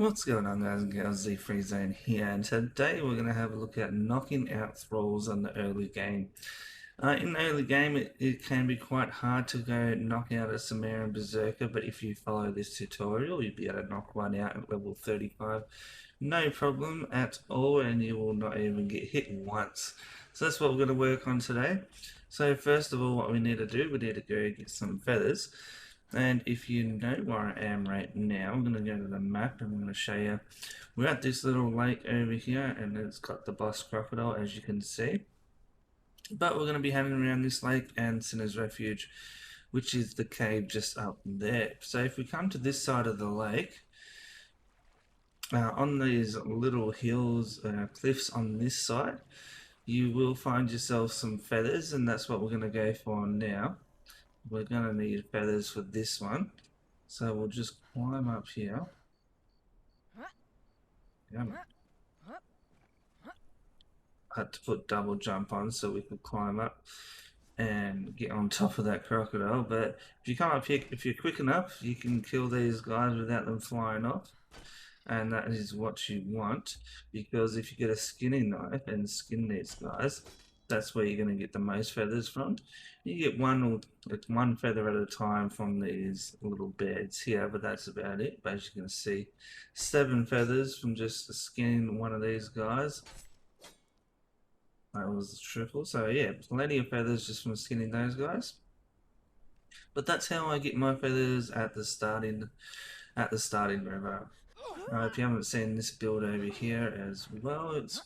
What's going on, guys and girls? ZfreeZone here, and today we're going to have a look at knocking out Thralls on the early game. In the early game, it can be quite hard to go knock out a Sumerian Berserker, but if you follow this tutorial, you'll be able to knock one out at level 35. No problem at all, and you will not even get hit once. So that's what we're going to work on today. So first of all, what we need to do, we need to go get some feathers. And if you know where I am right now, I'm going to go to the map and I'm going to show you. We're at this little lake over here, and it's got the boss crocodile, as you can see. But we're going to be heading around this lake and Sinner's Refuge, which is the cave just up there. So if we come to this side of the lake, on these little hills, cliffs on this side, you will find yourself some feathers, and that's what we're going to go for now. We're going to need feathers for this one. So we'll just climb up here. I had to put double jump on so we could climb up and get on top of that crocodile. But if you come up here, if you're quick enough, you can kill these guys without them flying off. And that is what you want, because if you get a skinning knife and skin these guys, that's where you're going to get the most feathers from. You get one feather at a time from these little beds here, but that's about it. But as you can see, 7 feathers from just skinning one of these guys. That was a triple. So yeah, plenty of feathers just from skinning those guys. But that's how I get my feathers at the starting river. If you haven't seen this build over here as well, it's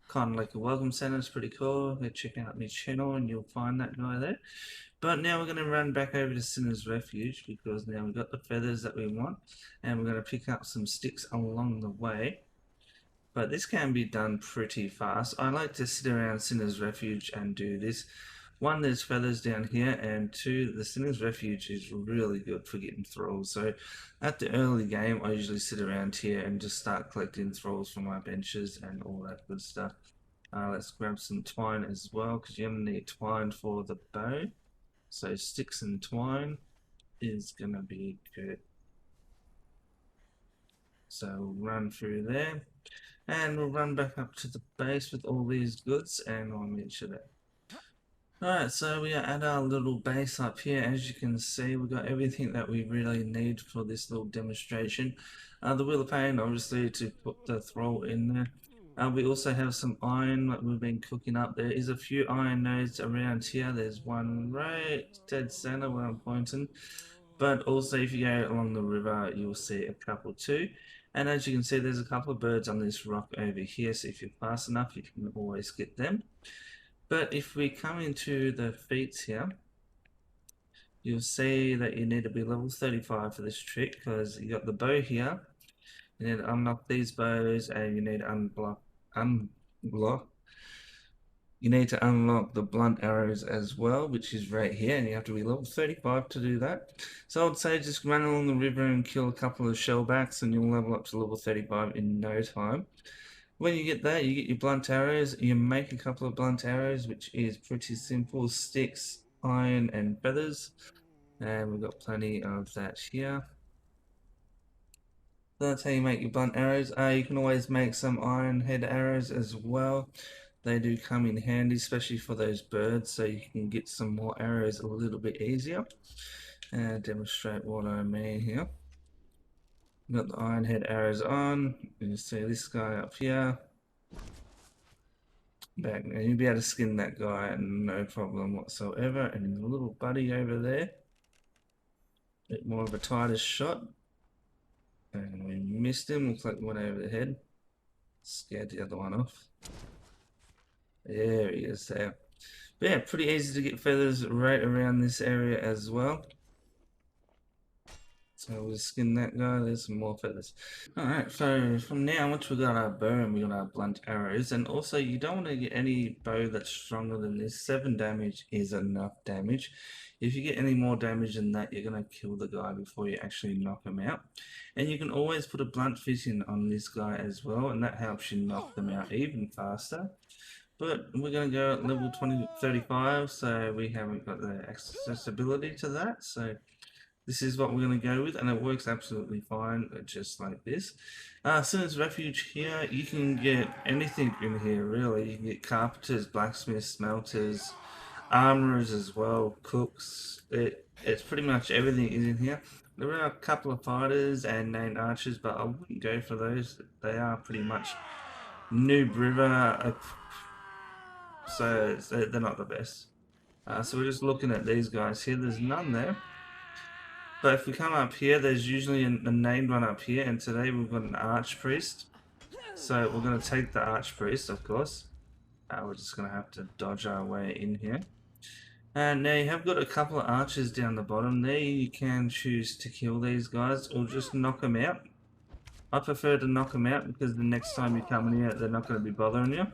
kind of like a welcome center. It's pretty cool. Go check out my channel and you'll find that guy there. But now we're going to run back over to Sinner's Refuge, because now we've got the feathers that we want, and we're going to pick up some sticks along the way. But this can be done pretty fast. I like to sit around Sinner's Refuge and do this. 1, there's feathers down here, and 2, the Sinner's Refuge is really good for getting thralls. So at the early game, I usually sit around here and just start collecting thralls from my benches and all that good stuff. Let's grab some twine as well, because you're going to need twine for the bow. So sticks and twine is going to be good. So we'll run through there, and we'll run back up to the base with all these goods, and I'll meet you there. Alright, so we are at our little base up here. As you can see, we've got everything that we really need for this little demonstration. The wheel of pain, obviously, to put the thrall in there. We also have some iron that we've been cooking up. There is a few iron nodes around here. There's one right dead center where I'm pointing. But also, if you go along the river, you'll see a couple too. And as you can see, there's a couple of birds on this rock over here. So if you're fast enough, you can always get them. But if we come into the feats here, you'll see that you need to be level 35 for this trick, because you got the bow here. You need to unlock these bows, and you need to You need to unlock the blunt arrows as well, which is right here, and you have to be level 35 to do that. So I'd say just run along the river and kill a couple of shellbacks, and you'll level up to level 35 in no time. When you get that, you get your blunt arrows. You make a couple of blunt arrows, which is pretty simple: sticks, iron, and feathers. And we've got plenty of that here. So that's how you make your blunt arrows. You can always make some iron head arrows as well. They do come in handy, especially for those birds, so you can get some more arrows a little bit easier. And demonstrate what I mean here. Got the iron head arrows on. You can see this guy up here. Back now, you'll be able to skin that guy no problem whatsoever. And the little buddy over there, bit more of a tighter shot. And we missed him. Looks like one over the head. Scared the other one off. There he is there. But yeah, pretty easy to get feathers right around this area as well. So we'll skin that guy. There's some more feathers. Alright, so from now, once we got our bow and we got our blunt arrows, and also you don't want to get any bow that's stronger than this. 7 damage is enough damage. If you get any more damage than that, you're going to kill the guy before you actually knock him out. And you can always put a blunt fitting on this guy as well, and that helps you knock them out even faster. But we're going to go at level 35, so we haven't got the accessibility to that. So This is what we're going to go with, and it works absolutely fine, just like this. Since refuge here, you can get anything in here, really. You can get carpenters, blacksmiths, smelters, armorers as well, cooks. It's pretty much everything is in here. There are a couple of fighters and named archers, but I wouldn't go for those. They are pretty much noob river, so they're not the best. So we're just looking at these guys here. There's none there. But if we come up here, there's usually a named one up here, and today we've got an archpriest. So we're going to take the archpriest, of course. We're just going to have to dodge our way in here. And now you have got a couple of archers down the bottom there. You can choose to kill these guys or just knock them out. I prefer to knock them out because the next time you come in here, they're not going to be bothering you.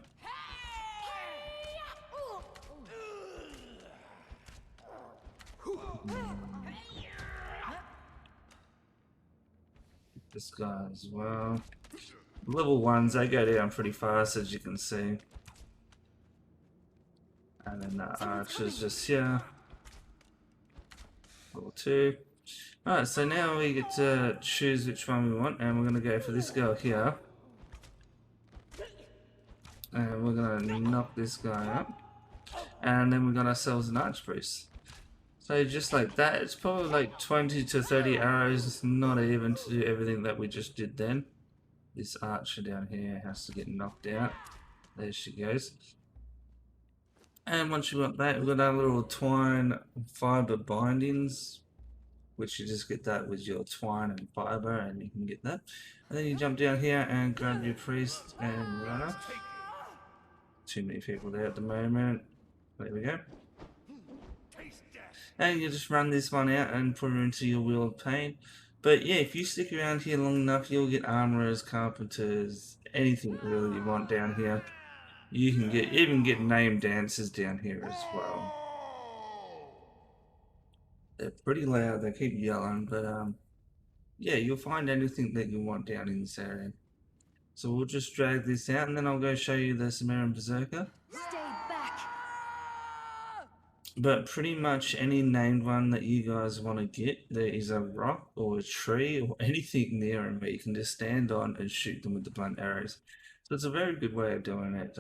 This guy as well. Level 1s, they go down pretty fast, as you can see. And then the archer's just here. Level 2. Alright, so now we get to choose which one we want, and we're going to go for this girl here. And we're going to knock this guy up. And then we got ourselves an archpriest. So just like that, it's probably like 20 to 30 arrows, not even to do everything that we just did then. This archer down here has to get knocked out. There she goes. And once you got that, we've got our little twine fiber bindings, which you just get that with your twine and fiber, and you can get that. And then you jump down here and grab your priest and run up. Too many people there at the moment. There we go. And you just run this one out and put her into your wheel of pain. But yeah, if you stick around here long enough, you'll get armorers, carpenters, anything really you want down here. You can even get named dancers down here as well. They're pretty loud, they keep yelling, but yeah, you'll find anything that you want down in this area. So we'll just drag this out and then I'll go show you the Sumerian Berserker. Stay back. But pretty much any named one that you guys want to get, there is a rock or a tree or anything near them where you can just stand on and shoot them with the blunt arrows. So it's a very good way of doing it.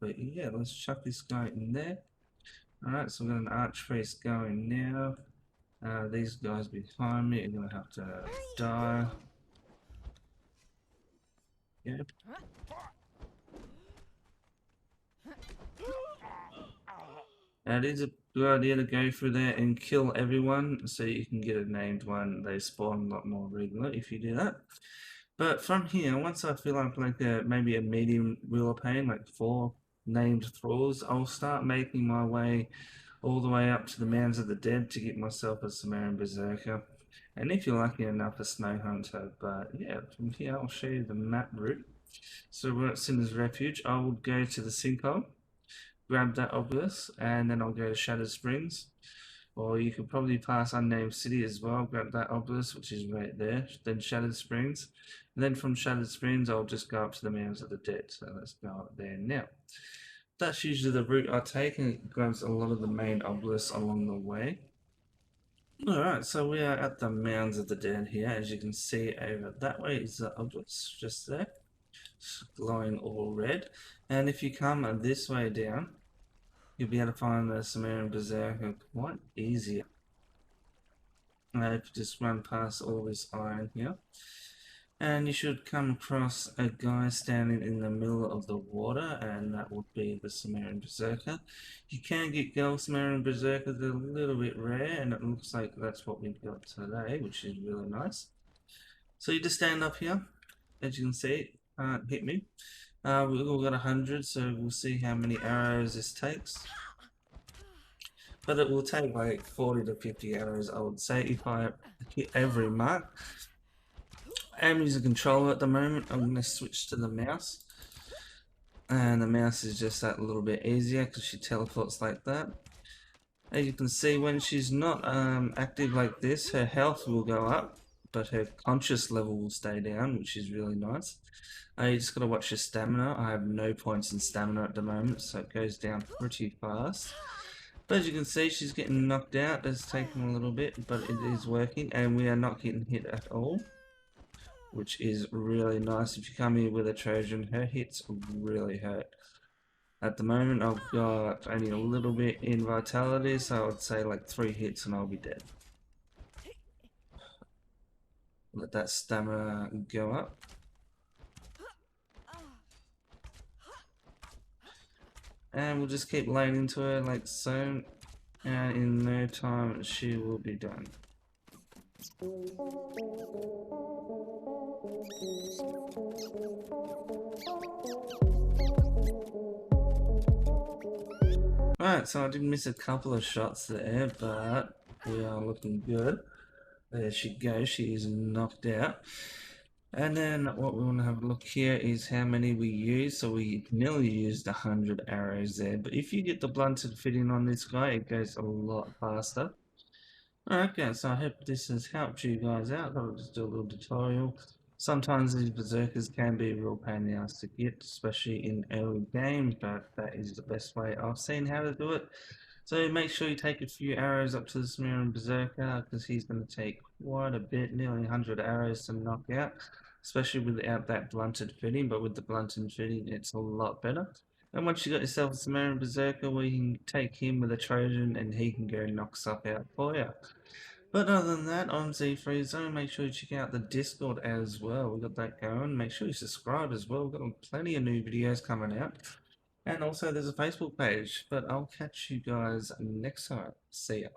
But yeah, let's chuck this guy in there. Alright, so we've got an archpriest going now. These guys behind me are going to have to die. Yep. It is a good idea to go through there and kill everyone so you can get a named one. They spawn a lot more regular if you do that. But from here, once I fill up like maybe a medium wheel of pain, like 4 named thralls, I'll start making my way all the way up to the Mounds of the Dead to get myself a Sumerian Berserker. And if you're lucky enough, a Snow Hunter. But yeah, from here I'll show you the map route. So we're at Sinner's Refuge. I will go to the sinkhole, grab that obelisk, and then I'll go to Shattered Springs. Or you could probably pass Unnamed City as well, grab that obelisk, which is right there, then Shattered Springs. And then from Shattered Springs, I'll just go up to the Mounds of the Dead. So let's go up there now. That's usually the route I take, and it grabs a lot of the main obelisks along the way. Alright, so we are at the Mounds of the Dead here. As you can see over that way is the obelisk, just there, glowing all red. And if you come this way down, you'll be able to find the Sumerian Berserker quite easy. If you just run past all this iron here. And you should come across a guy standing in the middle of the water, and that would be the Sumerian Berserker. You can get girl Sumerian Berserker, they're a little bit rare, and it looks like that's what we've got today, which is really nice. So you just stand up here, as you can see, can't hit me. We've all got 100, so we'll see how many arrows this takes. But it will take like 40 to 50 arrows, I would say, if I hit every mark. I'm using controller at the moment. I'm going to switch to the mouse. And the mouse is just that little bit easier because she teleports like that. As you can see, when she's not active like this, her health will go up, but her conscious level will stay down, which is really nice. You just got to watch your stamina. I have no points in stamina at the moment, so it goes down pretty fast. But as you can see, she's getting knocked out. It's taken a little bit, but it is working, and we are not getting hit at all, which is really nice. If you come here with a Trojan, her hits really hurt. At the moment, I've got only a little bit in vitality, so I would say like 3 hits and I'll be dead. Let that stamina go up. And we'll just keep laying into her like so, and in no time she will be done. Alright, so I did miss a couple of shots there, but we are looking good. There she goes, she is knocked out. And then what we want to have a look here is how many we use. So we nearly used 100 arrows there, but if you get the blunted fitting on this guy, it goes a lot faster. Okay, so I hope this has helped you guys out. I'll just do a little tutorial. Sometimes these berserkers can be a real pain in the ass to get, especially in early game, but that is the best way I've seen how to do it. So make sure you take a few arrows up to the Sumerian berserker, because he's going to take quite a bit, nearly 100 arrows to knock out, especially without that blunted fitting, but with the blunted fitting it's a lot better. And once you got yourself a Sumerian berserker, we can take him with a Trojan and he can go knock stuff out for you. But other than that, I'm ZfreeZone. Make sure you check out the Discord as well. We've got that going. Make sure you subscribe as well. We've got plenty of new videos coming out. And also there's a Facebook page. But I'll catch you guys next time. See ya.